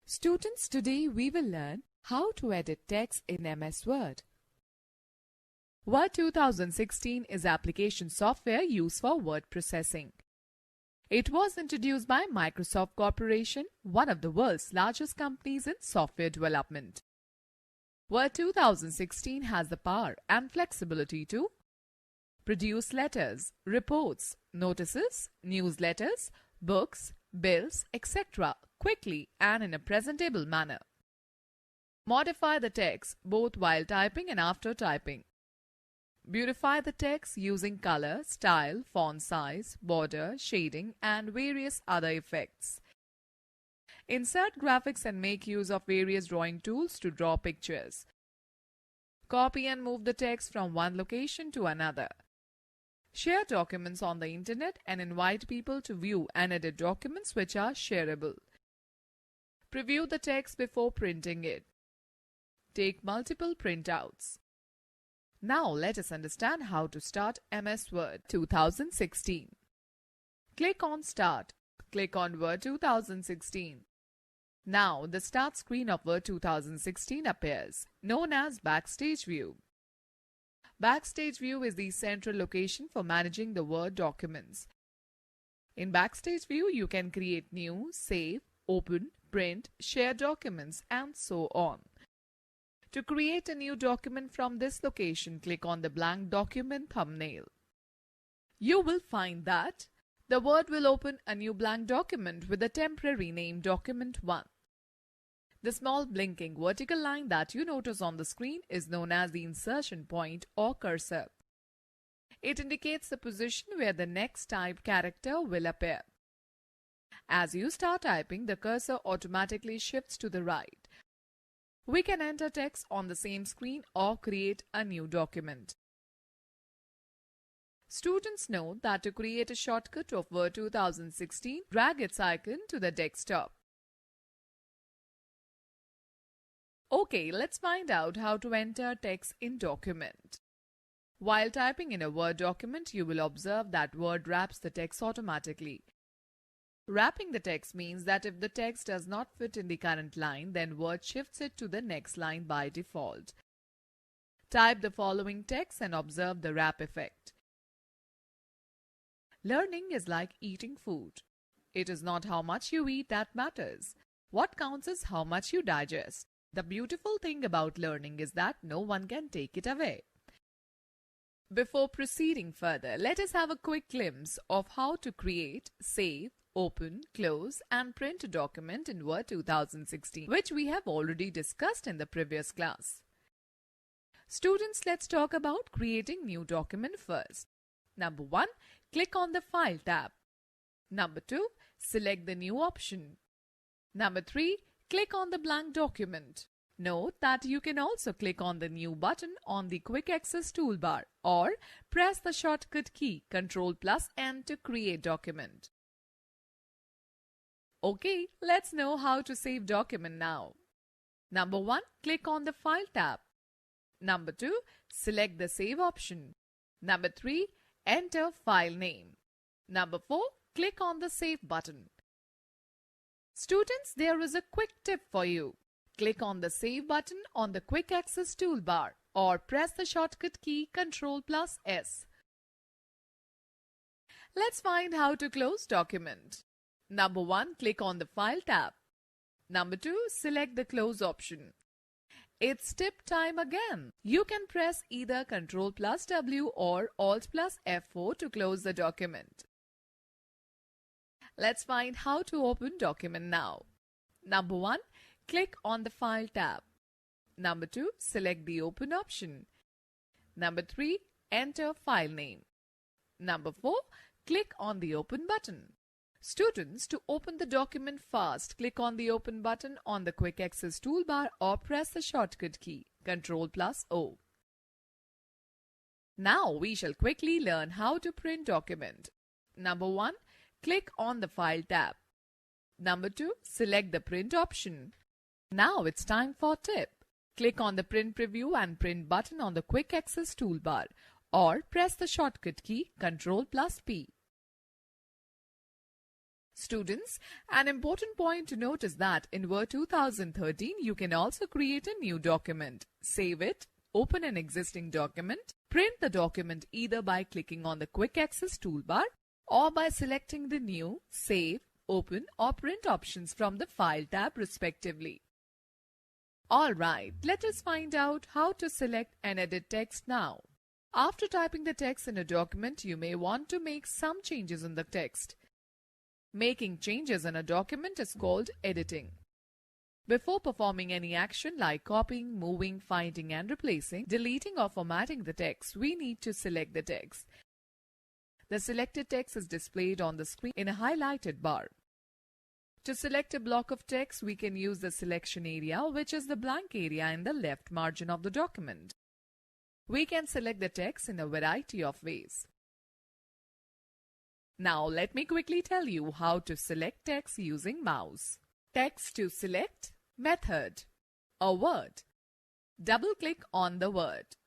Students, today we will learn how to edit text in MS Word. Word 2016 is application software used for word processing. It was introduced by Microsoft Corporation, one of the world's largest companies in software development. Word 2016 has the power and flexibility to produce letters, reports, notices, newsletters, books, bills, etc. quickly and in a presentable manner. Modify the text both while typing and after typing. Beautify the text using color, style, font size, border, shading and various other effects. Insert graphics and make use of various drawing tools to draw pictures. Copy and move the text from one location to another. Share documents on the internet and invite people to view and edit documents which are shareable. Preview the text before printing it. Take multiple printouts. Now let us understand how to start MS Word 2016. Click on Start. Click on Word 2016. Now the start screen of Word 2016 appears, known as Backstage View. Backstage View is the central location for managing the Word documents. In Backstage View, you can create new, save, open, print, share documents, and so on. To create a new document from this location, click on the blank document thumbnail. You will find that the Word will open a new blank document with a temporary name Document 1. The small blinking vertical line that you notice on the screen is known as the insertion point or cursor. It indicates the position where the next typed character will appear. As you start typing, the cursor automatically shifts to the right. We can enter text on the same screen or create a new document. Students note that to create a shortcut of Word 2016, drag its icon to the desktop. Okay, let's find out how to enter text in document. While typing in a Word document, you will observe that Word wraps the text automatically. Wrapping the text means that if the text does not fit in the current line, then Word shifts it to the next line by default. Type the following text and observe the wrap effect. Learning is like eating food. It is not how much you eat that matters. What counts is how much you digest. The beautiful thing about learning is that no one can take it away. Before proceeding further, let us have a quick glimpse of how to create, save, open, close and print a document in Word 2016, which we have already discussed in the previous class. Students, let's talk about creating new document first. Number 1, click on the File tab. Number 2, select the New option. Number 3, click on the blank document. Note that you can also click on the New button on the Quick Access toolbar or press the shortcut key Ctrl+N to create document. Okay, let's know how to save document now. Number 1, click on the File tab. Number 2, select the Save option. Number 3, enter file name. Number 4, click on the Save button. Students, there is a quick tip for you. Click on the Save button on the Quick Access toolbar or press the shortcut key Ctrl+S. Let's find how to close document. Number 1, click on the File tab. Number 2, select the Close option. It's tip time again. You can press either Ctrl+W or Alt+F4 to close the document. Let's find how to open document now. Number 1, click on the File tab. Number 2, select the Open option. Number 3, enter file name. Number 4, click on the Open button. Students, to open the document fast, click on the Open button on the Quick Access toolbar or press the shortcut key Ctrl+O. Now we shall quickly learn how to print document. Number 1, click on the File tab. Number 2, select the Print option. Now it's time for tip. Click on the Print Preview and Print button on the Quick Access toolbar or press the shortcut key Ctrl+P. Students, an important point to note is that in Word 2013, you can also create a new document, save it, open an existing document, print the document either by clicking on the Quick Access toolbar or by selecting the New, Save, Open or Print options from the File tab respectively. Alright, let us find out how to select and edit text now. After typing the text in a document, you may want to make some changes in the text. Making changes in a document is called editing. Before performing any action like copying, moving, finding and replacing, deleting or formatting the text, we need to select the text. The selected text is displayed on the screen in a highlighted bar. To select a block of text, we can use the selection area, which is the blank area in the left margin of the document. We can select the text in a variety of ways. Now let me quickly tell you how to select text using mouse. Text to select, method, a word. Double-click on the word.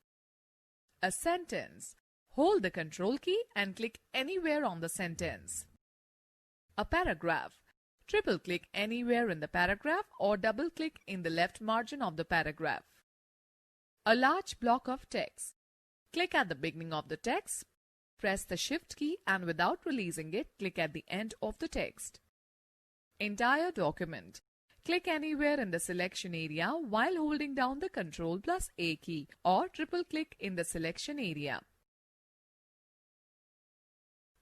A sentence. Hold the Control key and click anywhere on the sentence. A paragraph. Triple-click anywhere in the paragraph or double-click in the left margin of the paragraph. A large block of text. Click at the beginning of the text. Press the Shift key and without releasing it, click at the end of the text. Entire document. Click anywhere in the selection area while holding down the Ctrl+A key or triple-click in the selection area.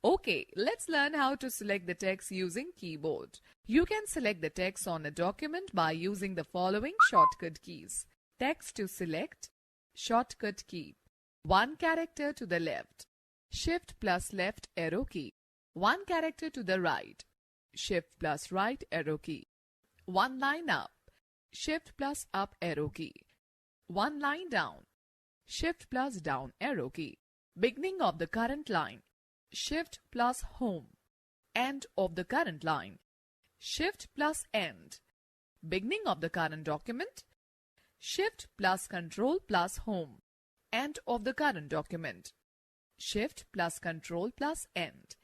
Okay, let's learn how to select the text using keyboard. You can select the text on a document by using the following shortcut keys. Text to select, shortcut key. 1 character to the left. Shift plus left arrow key. 1 character to the right. Shift plus right arrow key. 1 line up. Shift plus up arrow key. 1 line down. Shift plus down arrow key. Beginning of the current line. Shift plus home. End of the current line. Shift plus end. Beginning of the current document. Shift plus Control plus home. End of the current document. Shift plus Control plus end.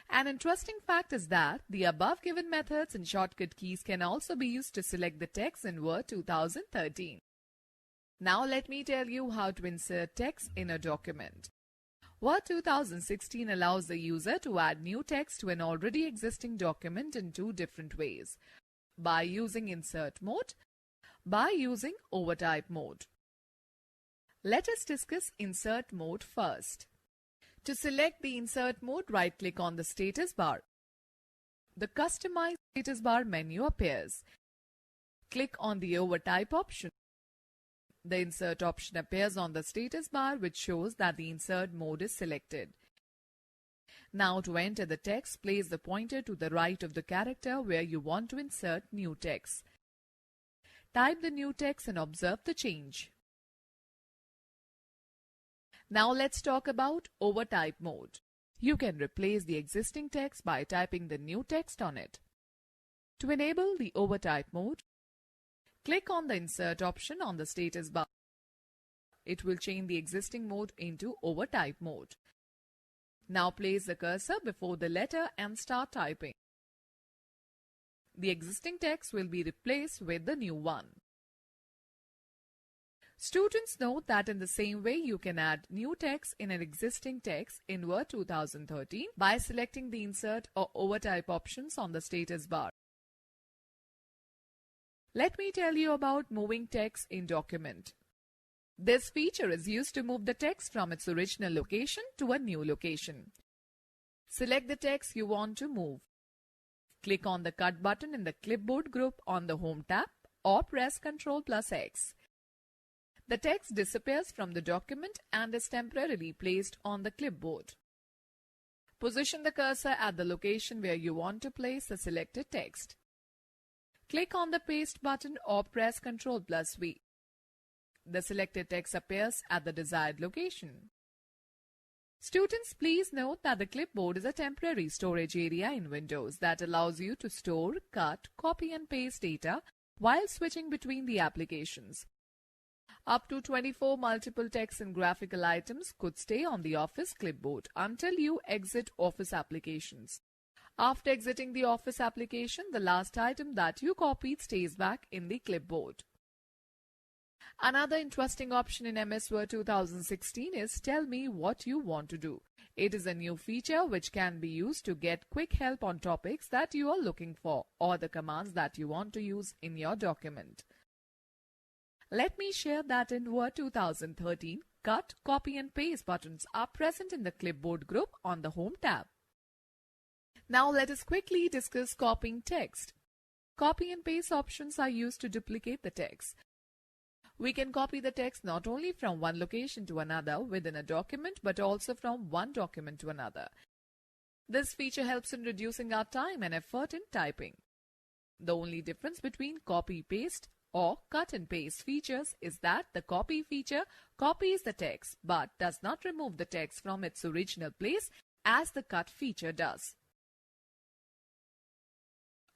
An interesting fact is that the above given methods and shortcut keys can also be used to select the text in Word 2013. Now let me tell you how to insert text in a document. Word 2016 allows the user to add new text to an already existing document in two different ways. By using Insert mode, by using Overtype mode. Let us discuss Insert mode first. To select the Insert mode, right-click on the status bar. The Customize status bar menu appears. Click on the Overtype option. The Insert option appears on the status bar, which shows that the Insert mode is selected. Now to enter the text, place the pointer to the right of the character where you want to insert new text. Type the new text and observe the change. Now let's talk about Overtype mode. You can replace the existing text by typing the new text on it. To enable the Overtype mode, click on the Insert option on the status bar. It will change the existing mode into Overtype mode. Now place the cursor before the letter and start typing. The existing text will be replaced with the new one. Students note that in the same way you can add new text in an existing text in Word 2013 by selecting the Insert or Overtype options on the status bar. Let me tell you about moving text in document. This feature is used to move the text from its original location to a new location. Select the text you want to move. Click on the Cut button in the Clipboard group on the Home tab or press Ctrl+X. The text disappears from the document and is temporarily placed on the clipboard. Position the cursor at the location where you want to place the selected text. Click on the Paste button or press Ctrl+V. The selected text appears at the desired location. Students, please note that the clipboard is a temporary storage area in Windows that allows you to store, cut, copy and paste data while switching between the applications. Up to 24 multiple text and graphical items could stay on the Office clipboard until you exit Office applications. After exiting the Office application, the last item that you copied stays back in the clipboard. Another interesting option in MS Word 2016 is Tell me what you want to do. It is a new feature which can be used to get quick help on topics that you are looking for or the commands that you want to use in your document. Let me share that in Word 2013, Cut, Copy and Paste buttons are present in the Clipboard group on the Home tab. Now let us quickly discuss copying text. Copy and paste options are used to duplicate the text. We can copy the text not only from one location to another within a document but also from one document to another. This feature helps in reducing our time and effort in typing. The only difference between copy-paste or cut and paste features is that the copy feature copies the text but does not remove the text from its original place as the cut feature does.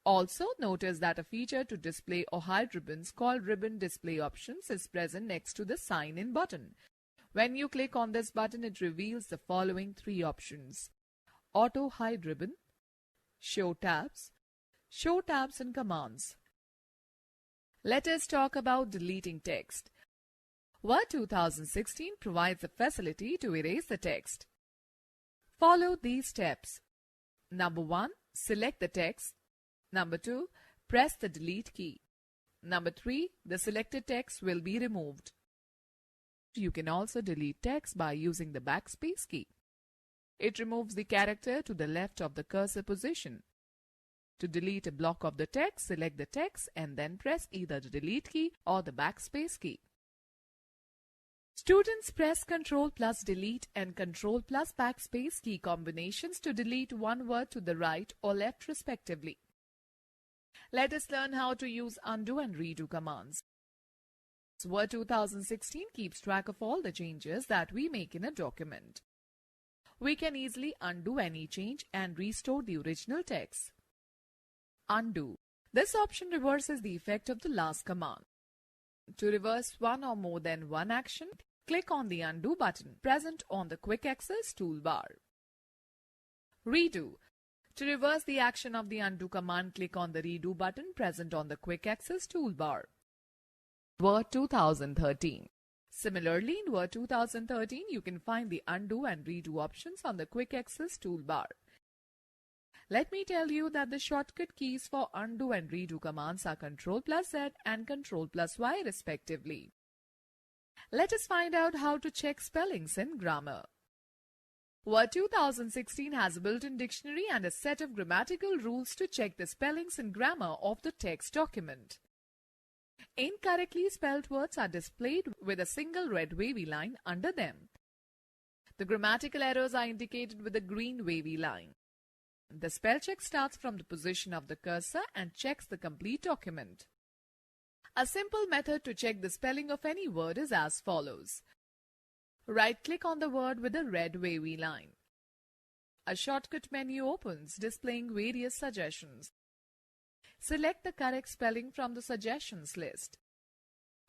Also, notice that a feature to display or hide ribbons called Ribbon Display Options is present next to the Sign In button. When you click on this button, it reveals the following three options: Auto Hide Ribbon, Show Tabs and Commands. Let us talk about deleting text. Word 2016 provides a facility to erase the text. Follow these steps. Number 1. Select the text. Number 2. Press the delete key. Number 3. The selected text will be removed. You can also delete text by using the backspace key. It removes the character to the left of the cursor position. To delete a block of the text, select the text and then press either the delete key or the backspace key. Students press Ctrl plus delete and Ctrl plus backspace key combinations to delete one word to the right or left respectively. Let us learn how to use undo and redo commands. Word 2016 keeps track of all the changes that we make in a document. We can easily undo any change and restore the original text. Undo. This option reverses the effect of the last command. To reverse one or more than one action, click on the Undo button present on the Quick Access toolbar. Redo. To reverse the action of the undo command, click on the Redo button present on the Quick Access toolbar. Word 2013. Similarly, in Word 2013, you can find the undo and redo options on the Quick Access toolbar. Let me tell you that the shortcut keys for undo and redo commands are Ctrl plus Z and Ctrl plus Y respectively. Let us find out how to check spellings in grammar. Word 2016 has a built-in dictionary and a set of grammatical rules to check the spellings and grammar of the text document. Incorrectly spelled words are displayed with a single red wavy line under them. The grammatical errors are indicated with a green wavy line. The spell check starts from the position of the cursor and checks the complete document. A simple method to check the spelling of any word is as follows. Right-click on the word with a red wavy line. A shortcut menu opens displaying various suggestions. Select the correct spelling from the suggestions list.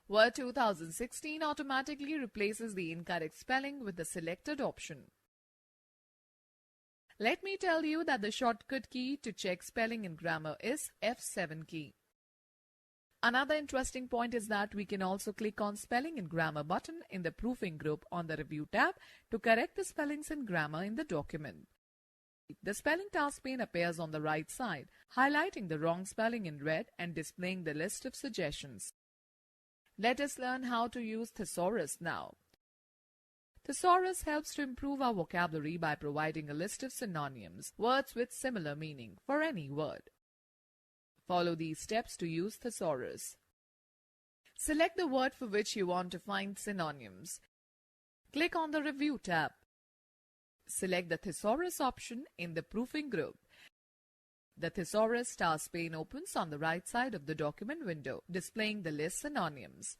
Word 2016 automatically replaces the incorrect spelling with the selected option. Let me tell you that the shortcut key to check spelling and grammar is F7 key. Another interesting point is that we can also click on Spelling and Grammar button in the Proofing group on the Review tab to correct the spellings and grammar in the document. The Spelling task pane appears on the right side, highlighting the wrong spelling in red and displaying the list of suggestions. Let us learn how to use Thesaurus now. Thesaurus helps to improve our vocabulary by providing a list of synonyms, words with similar meaning, for any word. Follow these steps to use Thesaurus. Select the word for which you want to find synonyms. Click on the Review tab. Select the Thesaurus option in the Proofing group. The Thesaurus task pane opens on the right side of the document window, displaying the list synonyms.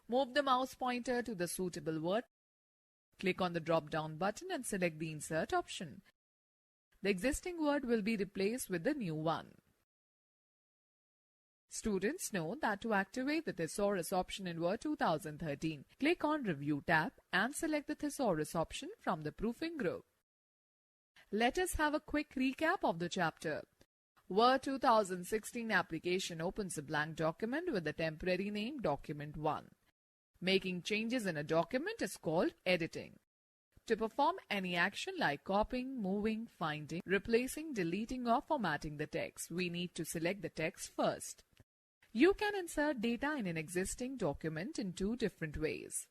Move the mouse pointer to the suitable word. Click on the drop-down button and select the Insert option. The existing word will be replaced with the new one. Students know that to activate the Thesaurus option in Word 2013, click on Review tab and select the Thesaurus option from the Proofing group. Let us have a quick recap of the chapter. Word 2016 application opens a blank document with the temporary name Document 1. Making changes in a document is called editing. To perform any action like copying, moving, finding, replacing, deleting or formatting the text, we need to select the text first. You can insert data in an existing document in two different ways.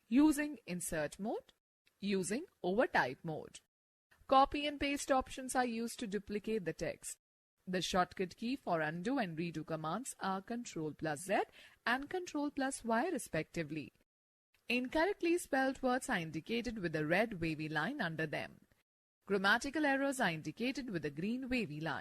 Using Insert mode, using Overtype mode. Copy and paste options are used to duplicate the text. The shortcut key for undo and redo commands are Ctrl+Z and Ctrl+Y respectively. Incorrectly spelled words are indicated with a red wavy line under them. Grammatical errors are indicated with a green wavy line.